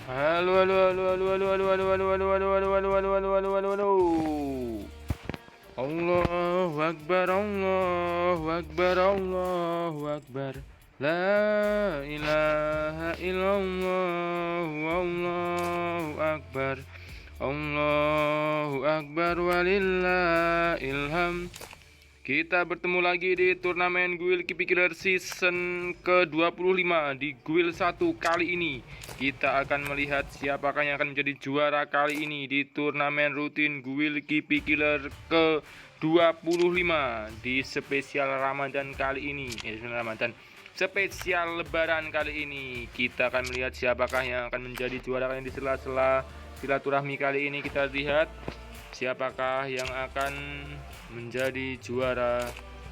Halo halo halo halo halo halo halo halo halo halo halo halo halo halo halo halo halo. Allahu Akbar, Allahu Akbar, Allahu Akbar. La ilaha illallah, Allahu Akbar. Allahu Akbar walillahil hamd. Kita bertemu lagi di turnamen Guild Kipi Killer season ke-25. Di Guild 1 kali ini kita akan melihat siapakah yang akan menjadi juara kali ini di turnamen rutin Guild Kipi Killer ke-25 di spesial Ramadan kali ini. Spesial Lebaran kali ini kita akan melihat siapakah yang akan menjadi juara kali ini. Di sela-sela silaturahmi kali ini kita lihat siapakah yang akan menjadi juara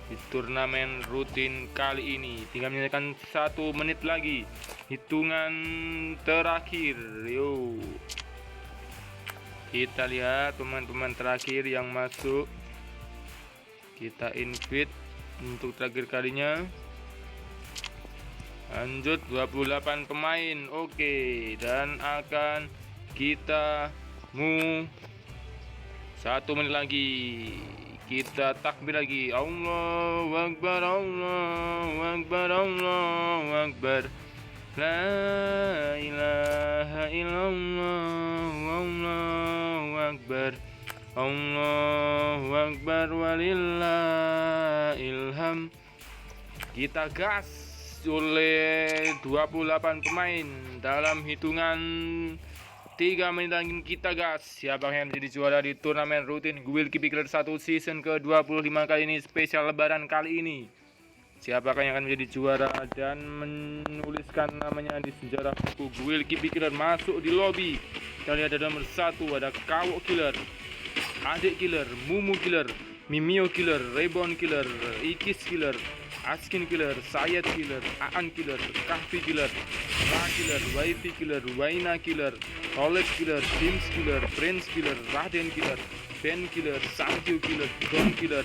di turnamen rutin kali ini. Tinggal menyelesaikan 1 menit lagi, hitungan terakhir. Yo, kita lihat pemain-pemain terakhir yang masuk. Kita invite untuk terakhir kalinya. Lanjut 28 pemain. Oke, dan akan kita 1 menit lagi. Kita takbir lagi. Allahu Akbar, Allahu Akbar, Allahu Akbar. La ilaha illallah, Allahu Akbar. Allahu Akbar walillahil hamd. Kita gas oleh 28 pemain dalam hitungan 3 menit lagi. Kita gas. Siapa yang menjadi juara di turnamen rutin Guild Kipi Killer 1 season ke-25 kali ini, spesial Lebaran kali ini? Siapakah yang akan menjadi juara dan menuliskan namanya di sejarah buku Guild Kipi Killer? Masuk di lobby. Kita lihat ada nomor 1, ada Kawok Killer, Adik Killer, Mumu Killer, Mimio Killer, Reborn Killer, Ikis Killer, Askin Killer, Sayed Killer, Aan Killer, Kahfi Killer, Ra Killer, Wifi Killer, Waina Killer, Toilet Killer, Teams Killer, Prince Killer, Raden Killer, Ben Killer, Sankyu Killer, Don Killer,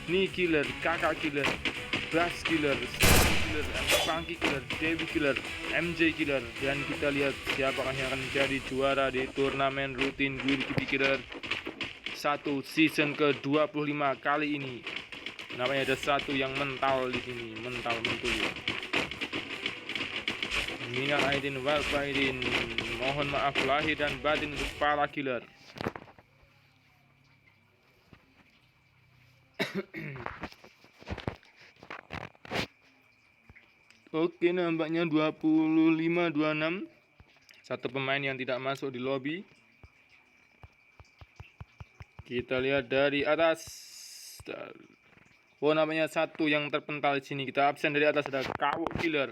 Ni Killer, Kakak Killer, Brass Killer, Killer, Funky Killer, Devi Killer, MJ Killer. Dan kita lihat siapakah yang akan menjadi juara di turnamen rutin Guild Kipi Killer 1 season ke-25 kali ini. Namanya ada 1 yang mental di sini, mental mentul. Minal aidin wal faidin, mohon maaf lahir dan batin untuk para killer. Oke, nampaknya 25-26. 1 pemain yang tidak masuk di lobby. Kita lihat dari atas. Oh, namanya 1 yang terpental di sini. Kita absen dari atas. Ada Kawok Killer,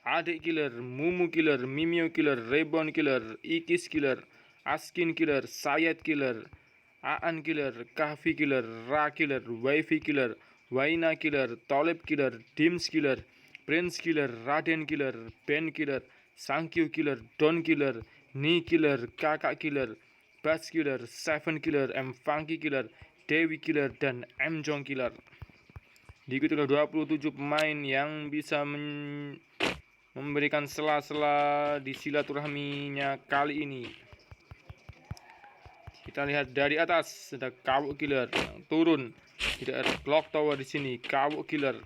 Adik Killer, Mumu Killer, Mimio Killer, Reborn Killer, Ikis Killer, Askin Killer, Sayed Killer, Aan Killer, Kahfi Killer, Ra Killer, Wifi Killer, Waina Killer, Toleb Killer, Dims Killer, Prince Killer, Raden Killer, Ben Killer, Sankyu Killer, Don Killer, Ni Killer, Kakak Killer, Bass Killer, Seven Killer, M Funky Killer, Dewi Killer, dan M Jong Killer. Diikuti oleh 27 pemain yang bisa memberikan sela-sela di silaturahminya kali ini. Kita lihat dari atas ada Kawok Killer yang turun di daerah Clock Tower di sini. Kawok Killer.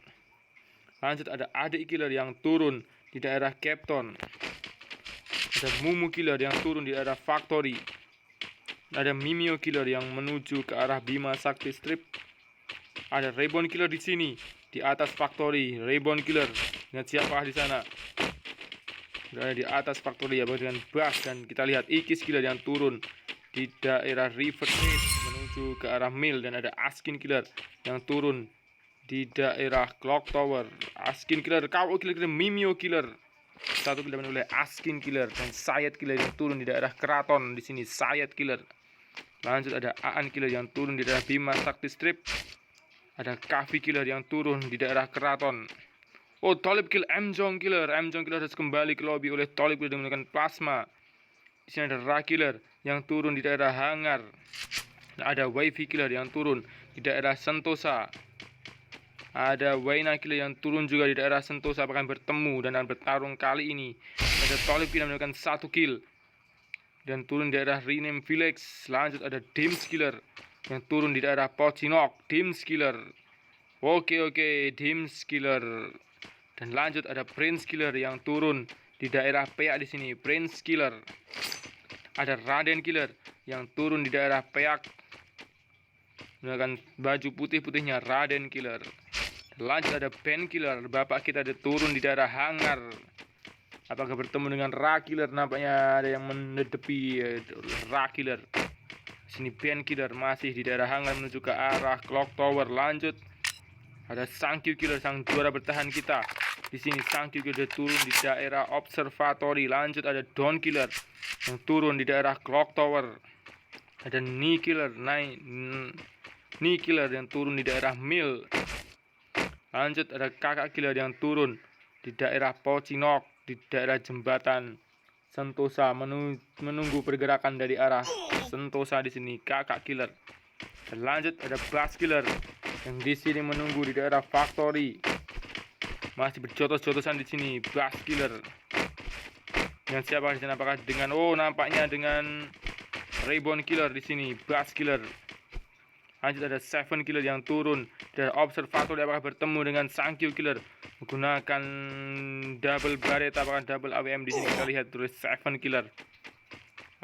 Lanjut ada Adik Killer yang turun di daerah Capton. Ada Mumu Killer yang turun di daerah Factory. Ada Mimio Killer yang menuju ke arah Bima Sakti Strip. Ada Reborn Killer di sini di atas Factory. Reborn Killer. Lihat siapa di sana. Berada di atas Factory ya, dengan Bass. Dan kita lihat Ikis Killer yang turun di daerah River Gate menuju ke arah Mill. Dan ada Askin Killer yang turun di daerah Clock Tower. Askin Killer, Kawok Killer, Mimio Killer. 1 killer oleh Askin Killer dan Sayed Killer yang turun di daerah Keraton di sini. Sayed Killer. Lanjut ada Aan Killer yang turun di daerah Bima Sakti Strip. Ada Kahfi Killer yang turun di daerah Keraton. Oh, Tolib Kill M Jong Killer. M Jong Killer harus kembali ke lobby oleh Tolib Killer dengan menggunakan plasma. Di sini ada Ra Killer yang turun di daerah Hangar. Ada Wifi Killer yang turun di daerah Sentosa. Ada Waina Killer yang turun juga di daerah Sentosa, akan bertemu dan bertarung kali ini ada Tolip Killer mendapatkan 1 kill. Dan turun di daerah Rename Village. Lanjut ada Dims Killer yang turun di daerah Pocinok. Dims Killer. Oke, Dims Killer. Dan lanjut ada Prince Killer yang turun di daerah Peak di sini. Prince Killer. Ada Raden Killer yang turun di daerah Peak menggunakan baju putih-putihnya Raden Killer. Dan lanjut ada Ben Killer. Bapak kita ada turun di daerah Hangar. Apakah bertemu dengan Ra Killer? Nampaknya ada yang menedepi Ra Killer. Sini Ben Killer masih di daerah Hangar menuju ke arah Clock Tower. Lanjut ada Sangkyu Killer, sang juara bertahan kita. Di sini Sangkyu Killer turun di daerah Observatory. Lanjut ada Don Killer yang turun di daerah Clock Tower. Ada Ni Killer yang turun di daerah Mill. Lanjut ada Kakak Killer yang turun di daerah Pocinok, di daerah jembatan Sentosa, menunggu pergerakan dari arah Sentosa di sini Kakak Killer. Dan lanjut ada Bass Killer yang di sini menunggu di daerah Factory. Masih berjotos-jotosan di sini Bass Killer. Dengan siapa di sini? Apakah dengan nampaknya dengan Reborn Killer di sini Bass Killer. Lanjut ada Seven Killer yang turun dari Observatory. Apakah bertemu dengan Sangkyu Killer menggunakan double barret? Apakah double AWM di sini? Kita lihat tulis Seven Killer.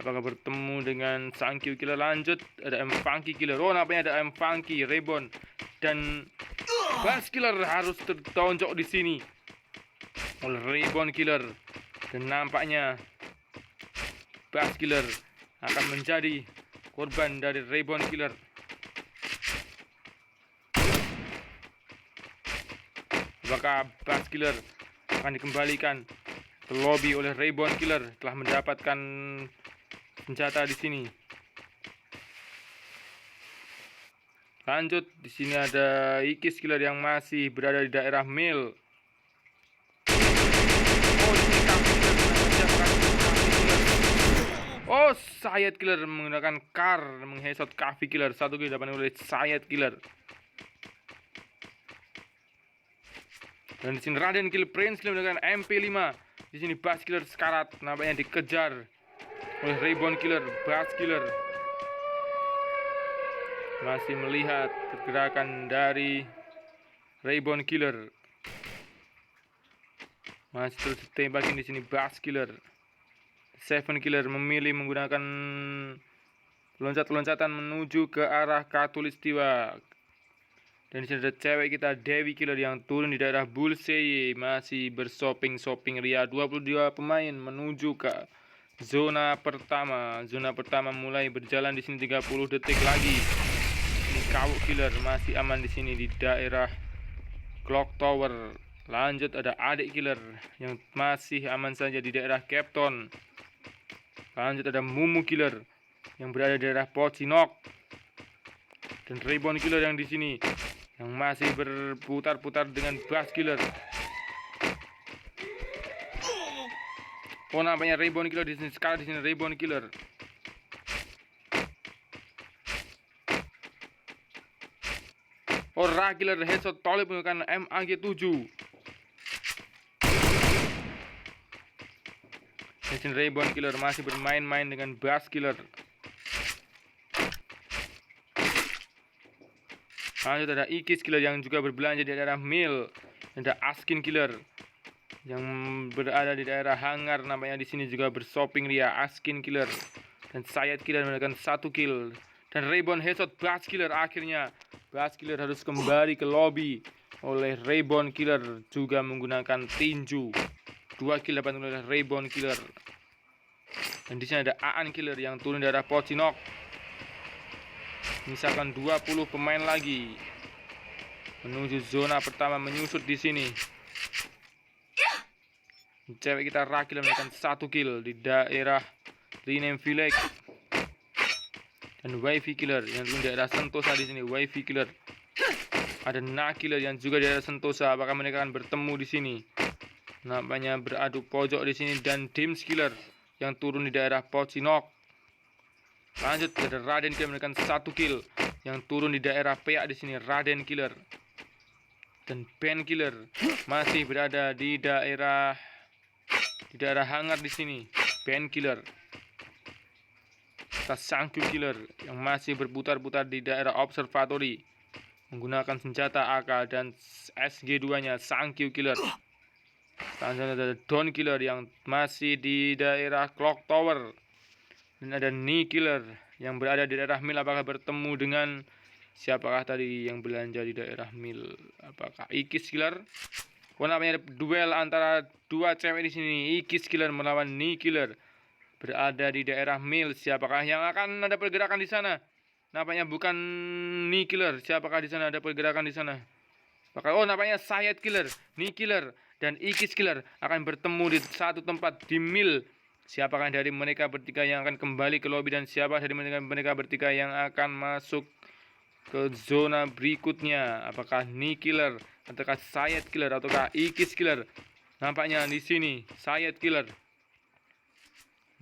Apakah bertemu dengan Sangkyu Killer? Lanjut ada M Funky Killer. Nampaknya ada M Funky, Reborn dan Bass Killer harus tertonjok di sini oleh Reborn Killer. Dan nampaknya Bass Killer akan menjadi korban dari Reborn Killer. Apakah Bass Killer akan dikembalikan ke lobby oleh Reborn Killer telah mendapatkan senjata di sini. Lanjut di sini ada Ikis Killer yang masih berada di daerah Mill. Sayat Killer menggunakan car mengheadshot Kavi Killer. 1 kill dapat oleh Sayat Killer. Dan di sini Raden Kill Prince Killer menggunakan MP5. Di sini Bass Killer sekarat, nampaknya dikejar oleh Reborn Killer. Bass Killer masih melihat pergerakan dari Reborn Killer. Masih terus tembakin di sini Bass Killer. Seven Killer memilih menggunakan loncat-loncatan menuju ke arah Katulistiwa. Dan di sini ada cewek kita Dewi Killer yang turun di daerah Bullseye, masih bershopping ria. 22 pemain menuju ke zona pertama. Zona pertama mulai berjalan di sini 30 detik lagi. Ini Kawuk Killer masih aman di sini di daerah Clock Tower. Lanjut ada Adik Killer yang masih aman saja di daerah Capton. Lanjut ada Mumu Killer yang berada di daerah Pocinok. Dan Reborn Killer yang di sini yang masih berputar-putar dengan Bass Killer. Nampaknya Reborn Killer di sini. Sekarang di sini Reborn Killer. Ra Killer headshot Tolip menggunakan MAG7. Di sini Reborn Killer masih bermain-main dengan Bass Killer. Lanjut ada Ikis Killer yang juga berbelanja di daerah Mill. Ada Askin Killer yang berada di daerah Hangar, nampaknya di sini juga bershopping ria. Askin Killer dan Sayat Killer mendapatkan 1 kill. Dan Reborn headshot Bass Killer. Akhirnya Bass Killer harus kembali ke lobby oleh Reborn Killer juga menggunakan tinju. 2 kill dapat oleh Reborn Killer. Dan di sini ada Aan Killer yang turun dari daerah Pocinok. Misalkan 20 pemain lagi menuju zona pertama menyusut di sini. Cewek kita Ra Killer mendapatkan 1 kill di daerah Rename Village. Dan Wifi Killer yang turun di daerah Sentosa di sini. Wifi Killer. Ada Na Killer yang juga di daerah Sentosa. Apakah mereka akan bertemu di sini? Nampaknya beradu pojok di sini. Dan Dims Killer yang turun di daerah Pocinok. Lanjut ada Raden Killer mendapatkan 1 kill yang turun di daerah Peak di sini. Raden Killer. Dan Ben Killer masih berada di daerah di daerah hangar di sini. Painkiller. Sangkyu Killer yang masih berputar-putar di daerah observatory menggunakan senjata AK dan SG2-nya Sangkyu Killer. Selanjutnya ada Dawn Killer yang masih di daerah Clock Tower. Dan ada Knee Killer yang berada di daerah Mil. Apakah bertemu dengan siapakah tadi yang belanja di daerah Mil? Apakah Ikis Killer? Oh, namanya duel antara dua cewek di sini. Ikis Killer melawan Knee Killer. Berada di daerah Mil. Siapakah yang akan ada pergerakan di sana? Nampaknya bukan Knee Killer. Siapakah di sana ada pergerakan di sana? Oh, nampaknya Sayed Killer, Knee Killer, dan Ikis Killer akan bertemu di satu tempat di Mil. Siapakah dari mereka bertiga yang akan kembali ke lobby dan siapa dari mereka bertiga yang akan masuk ke zona berikutnya? Apakah Knee Killer, ataukah Sayed Killer, ataukah Ikis Killer? Nampaknya di sini Sayed Killer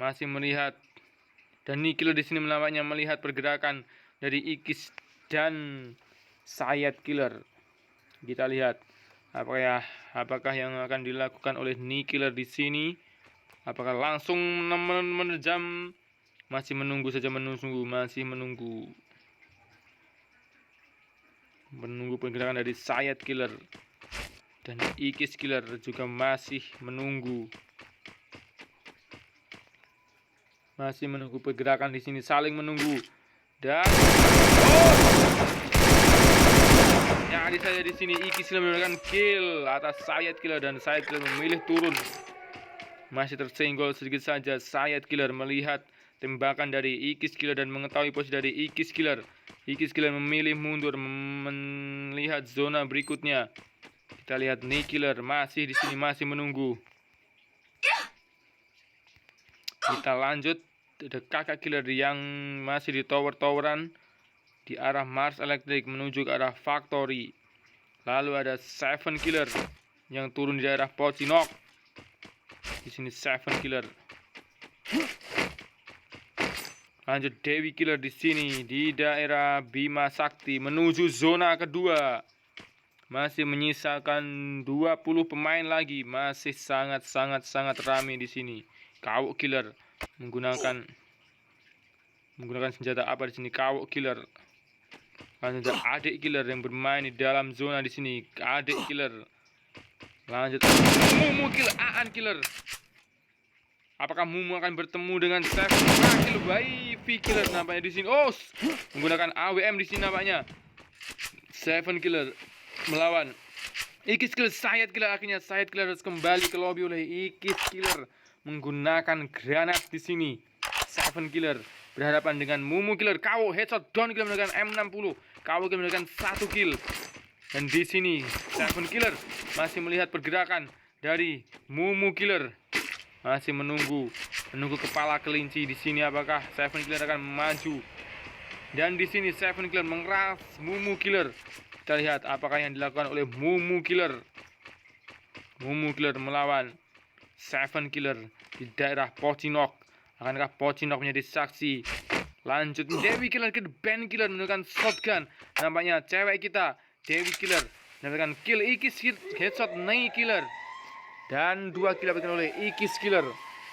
masih melihat, dan Knee Killer di sini nampaknya melihat pergerakan dari Ikis dan Sayed Killer. Kita lihat apakah yang akan dilakukan oleh Knee Killer di sini. Apakah langsung menerjam? Masih menunggu saja, masih menunggu pergerakan dari Sayed Killer, dan Ikis Killer juga masih menunggu pergerakan di sini, saling menunggu. Dan yang ada saja di sini Ikis Killer mendapatkan kill atas Sayed Killer, dan Sayed Killer memilih turun. Masih tersenggol sedikit saja. Sayed Killer melihat tembakan dari Ikis Killer dan mengetahui posisi dari Ikis Killer. Ikis Killer memilih mundur melihat zona berikutnya. Kita lihat Knee Killer masih di sini, masih menunggu. Kita lanjut. Ada Kakak Killer yang masih di tower-toweran di arah Mars Electric menuju ke arah Factory. Lalu ada Seven Killer yang turun di daerah Pocinok. Di sini Seven Killer. Lanjut Dewi Killer di sini di daerah Bima Sakti menuju zona kedua. Masih menyisakan 20 pemain lagi, masih sangat ramai di sini. Kawok Killer menggunakan senjata apa di sini? Kawok Killer. Lanjut ada Adik Killer yang bermain di dalam zona di sini. Adik Killer. Lanjut Mumu Killer, Aan Killer. Apakah Mumu akan bertemu dengan Seven Killer? V Killer nampaknya di sini. Oh, menggunakan AWM di sini nampaknya. Seven Killer melawan Ikis Killer. Sayed Killer, akhirnya Sayed Killer harus kembali ke lobby oleh Ikis Killer menggunakan granat di sini. Seven Killer berhadapan dengan Mumu Killer. KO headshot. Dawn Killer menggunakan M60. KO Killer menggunakan 1 kill. Dan di sini Seven Killer masih melihat pergerakan dari Mumu Killer. Masih menunggu kepala kelinci di sini. Apakah Seven Killer akan maju? Dan di sini Seven Killer mengeras Mumu Killer. Kita lihat apakah yang dilakukan oleh Mumu Killer. Mumu Killer melawan Seven Killer di daerah Pocinok. Akankah Pocinok menjadi saksi? Lanjut Dewi Killer ke Ben Killer menggunakan shotgun. Nampaknya cewek kita Dewi Killer mendapatkan kill. Ikis headshot Knee Killer. Dan 2 kill dapatkan oleh Ikis Killer.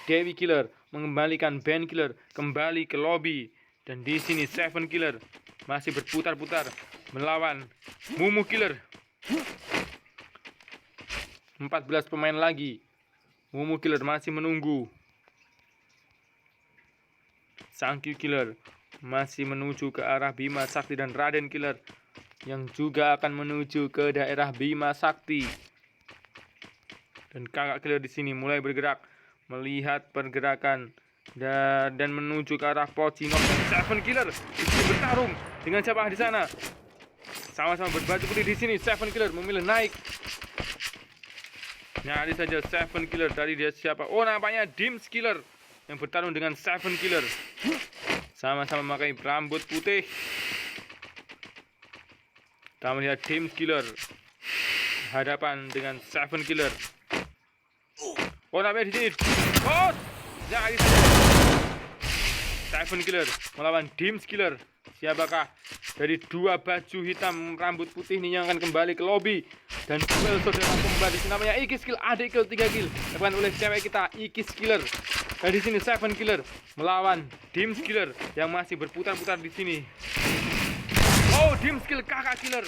Dewi Killer mengembalikan Ben Killer kembali ke lobby. Dan di sini Seven Killer masih berputar-putar melawan Mumu Killer. 14 pemain lagi. Mumu Killer masih menunggu. Sangkyu Killer masih menuju ke arah Bima Sakti, dan Raden Killer yang juga akan menuju ke daerah Bima Sakti. Dan Kakak Killer di sini mulai bergerak melihat pergerakan dan menuju ke arah Pocinok. Dan Seven Killer bertarung dengan siapa di sana? Sama-sama berbaju putih di sini. Seven Killer memilih naik. Nyari saja Seven Killer dari dia siapa? Oh, nampaknya Dims Killer yang bertarung dengan Seven Killer. Sama-sama memakai rambut putih. Kita melihat Dims Killer hadapan dengan Seven Killer. Oh, nampaknya di sini. Oh, jadi Seven Killer melawan Dims Killer. Siapakah dari dua baju hitam rambut putih ini yang akan kembali ke lobby. Dan duel saudara kembali di sini namanya Ikis Kill, adik kill 3 kill dilakukan oleh cewek kita Ikis Killer. Dan di sini Seven Killer melawan Dims Killer yang masih berputar-putar di sini. Oh, Dims Kill, kakak killer.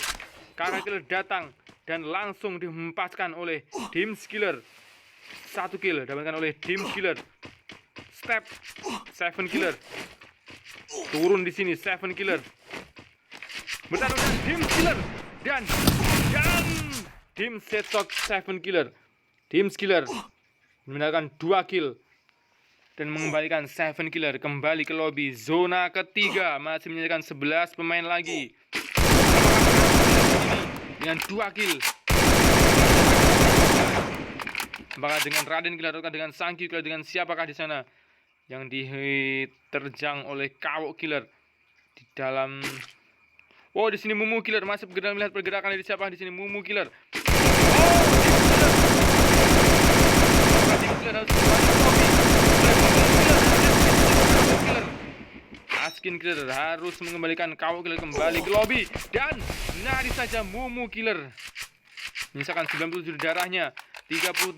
Kakak killer datang dan langsung dihempaskan oleh Dims Killer. 1 kill dapatkan oleh Dims Killer. Step Seven Killer. Turun di sini Seven Killer. Bertarung dengan Dims Killer dan Dims headshot Seven Killer. Dims Killer mendapatkan 2 kill dan mengembalikan Seven Killer kembali ke lobby. Zona ketiga masih menyisakan 11 pemain lagi dengan 2 kill. Apakah dengan Raden Killer atau dengan Sangkyu Killer, dengan siapakah di sana yang diterjang oleh Kawok Killer di dalam. Oh, di sini Mumu Killer masih bergerak melihat pergerakan dari siapa di sini. Mumu Killer. Oh, Dims Killer harus Askin Killer harus mengembalikan Kawok Killer kembali ke lobby. Dan nyaris saja Mumu Killer menyisakan 97 darahnya. 30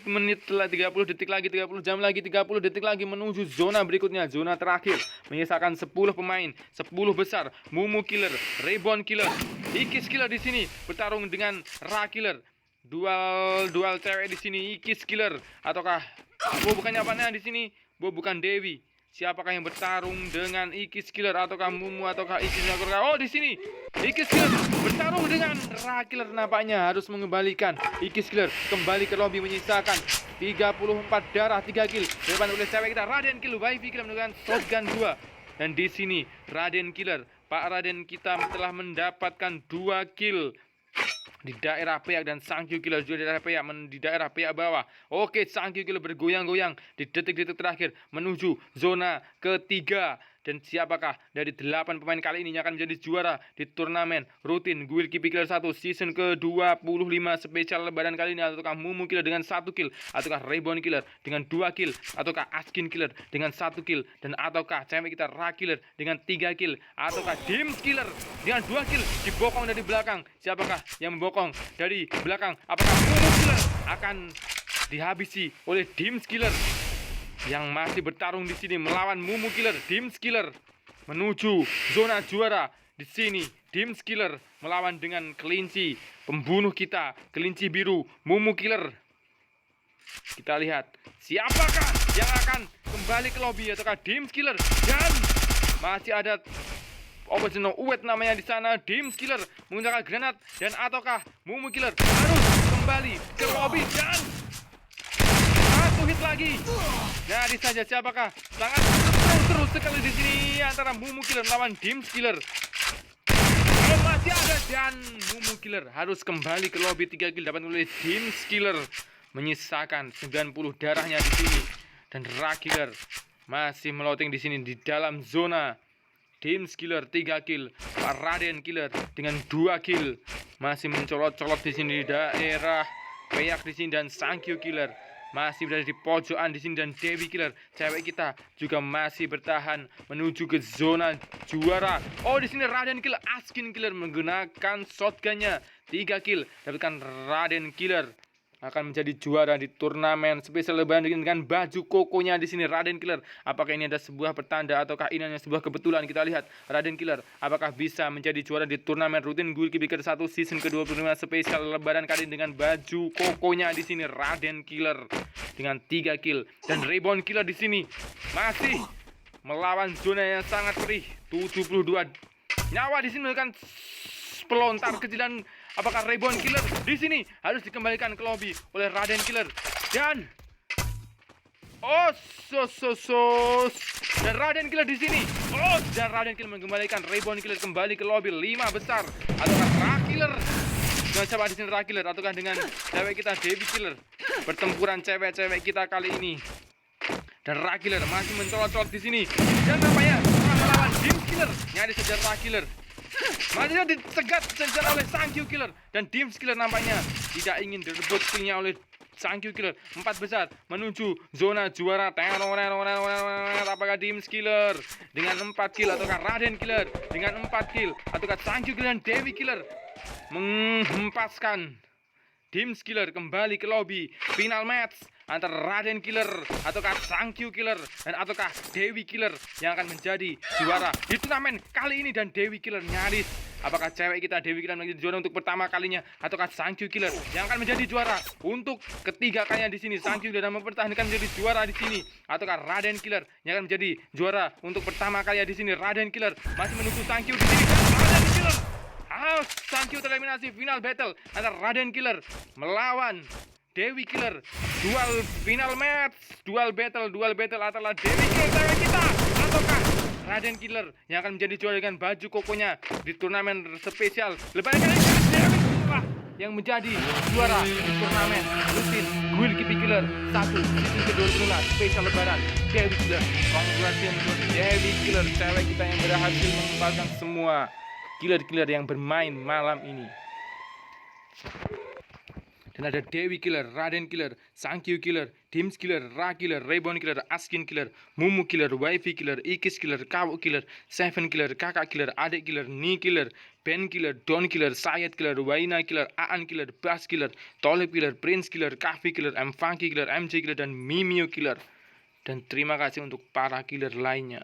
menit telah, 30 detik lagi, 30 jam lagi, 30 detik lagi menuju zona berikutnya, zona terakhir. Menyisakan 10 pemain, 10 besar. Mumu Killer, Reborn Killer, Ikis Killer di sini bertarung dengan Ra Killer. Dual cewek di sini, Ikis Killer ataukah bukannya apanya di sini? Bukan Dewi. Siapakah yang bertarung dengan Ikis Killer ataukah Mumu ataukah Ikis Killer? Oh, di sini Ikis Killer bertarung dengan Ra Killer, nampaknya harus mengembalikan Ikis Killer kembali ke lobby menyisakan 34 darah, 3 kill depan oleh cewek kita Raden Killer. Wifi Killer menggunakan shotgun 2. Dan di sini Raden Killer, Pak Raden kita telah mendapatkan 2 kill di daerah Peak dan Sangkyu Killer juga di daerah Peak, di daerah Peak bawah. Oke, Sangkyu Killer bergoyang-goyang di detik-detik terakhir menuju zona ketiga. Dan siapakah dari 8 pemain kali ini yang akan menjadi juara di turnamen rutin Guild Kipi Killer 1 season ke-25 spesial lebaran kali ini? Ataukah Mumu Killer dengan 1 kill, ataukah Reborn Killer dengan 2 kill, ataukah Askin Killer dengan 1 kill, dan ataukah cewek kita Ra Killer dengan 3 kill, ataukah Dims Killer dengan 2 kill dibokong dari belakang? Siapakah yang membokong dari belakang? Apakah Mumu Killer akan dihabisi oleh Dims Killer yang masih bertarung di sini melawan Mumu Killer? Dims Killer menuju zona juara. Di sini Dims Killer melawan dengan kelinci pembunuh kita, kelinci biru Mumu Killer. Kita lihat siapakah yang akan kembali ke lobby, ataukah Dims Killer? Dan masih ada Operational Uwet namanya di sana. Dims Killer menggunakan granat, dan ataukah Mumu Killer harus kembali ke lobby? Dan satu hit lagi. Jadi saja siapakah? Sangat seru sekali di sini antara Mumu Killer melawan Dims Killer. Masih ada, dan Mumu Killer harus kembali ke lobby. 3 kill dapat oleh Dims Killer menyisakan 90 darahnya di sini. Dan Ra Killer masih meloting di sini di dalam zona. Dims Killer 3 kill, Raden Killer dengan 2 kill masih mencolot-colot di sini di daerah Peak di sini, dan Sangkyu Killer masih berada di pojokan di sini, dan Dewi Killer cewek kita juga masih bertahan menuju ke zona juara. Oh, di sini Raden Killer, Askin Killer menggunakan shotgunnya 3 kill dapatkan Raden Killer akan menjadi juara di turnamen spesial lebaran dengan baju kokonya di sini Raden Killer. Apakah ini ada sebuah pertanda ataukah ini hanya sebuah kebetulan? Kita lihat Raden Killer apakah bisa menjadi juara di turnamen rutin Guild Kipi Killer 1 season ke-25 spesial lebaran kali ini dengan baju kokonya di sini Raden Killer dengan 3 kill, dan Reborn Killer di sini masih melawan zona yang sangat perih. 72 nyawa di sini kan pelontar kecilan. Apakah Reborn Killer di sini harus dikembalikan ke lobby oleh Raden Killer? Dan dan Raden Killer di sini. Dan Raden Killer mengembalikan Reborn Killer kembali ke lobby 5 besar. Ataukah Ra Killer dengan siapa di sini? Ra Killer ataukah dengan cewek kita Dewi Killer? Pertempuran cewek-cewek kita kali ini. Dan Ra Killer masih mencolot-colot di sini. Dan nampaknya melawan Dims Killer. Nyaris saja Ra Killer masih dicegat oleh Sangkyu Killer, dan Dims Killer nampaknya tidak ingin direbut killnya oleh Sankyu Killer. 4 besar menuju zona juara. Apakah Dims Killer dengan 4 kill ataukah Raden Killer dengan 4 kill ataukah Sankyu Killer dan Dewi Killer menghempaskan Dims Killer kembali ke lobby. Final match antara Raden Killer ataukah Sankyu Killer dan ataukah Dewi Killer yang akan menjadi juara di turnamen kali ini. Dan Dewi Killer nyaris. Apakah cewek kita Dewi Killer menjadi juara untuk pertama kalinya ataukah Sankyu Killer yang akan menjadi juara untuk ketiga kalinya di sini? Sankyu Killer mempertahankan menjadi juara di sini ataukah Raden Killer yang akan menjadi juara untuk pertama kalinya di sini? Raden Killer masih menunggu Sankyu di sini. Raden Killer, Sankyu tereliminasi. Final battle antara Raden Killer melawan Dewi Killer. Final match, dual battle antara Dewi Killer cewek kita ataukah Raden Killer yang akan menjadi juara dengan baju kokonya di turnamen spesial Lebaran kali ini. Dewi Killer yang menjadi juara di turnamen rutin Guild Kipi Killer 1 season ke-25 spesial Lebaran. Dewi Killer, congratulations untuk Dewi Killer, cewek kita yang berhasil mengembalkan semua killer-killer yang bermain malam ini. Dan ada Dewi Killer, Raden Killer, Sankyu Killer, Dims Killer, Ra Killer, Reborn Killer, Askin Killer, Mumu Killer, Wifi Killer, Ikis Killer, Kawu Killer, Seven Killer, Kakak Killer, Adik Killer, Ni Killer, Ben Killer, Don Killer, Sayed Killer, Waina Killer, Aan Killer, Bas Killer, Tolip Killer, Prince Killer, Kafi Killer, M Funky Killer, MJ Killer, dan Mimio Killer. Dan terima kasih untuk para killer lainnya.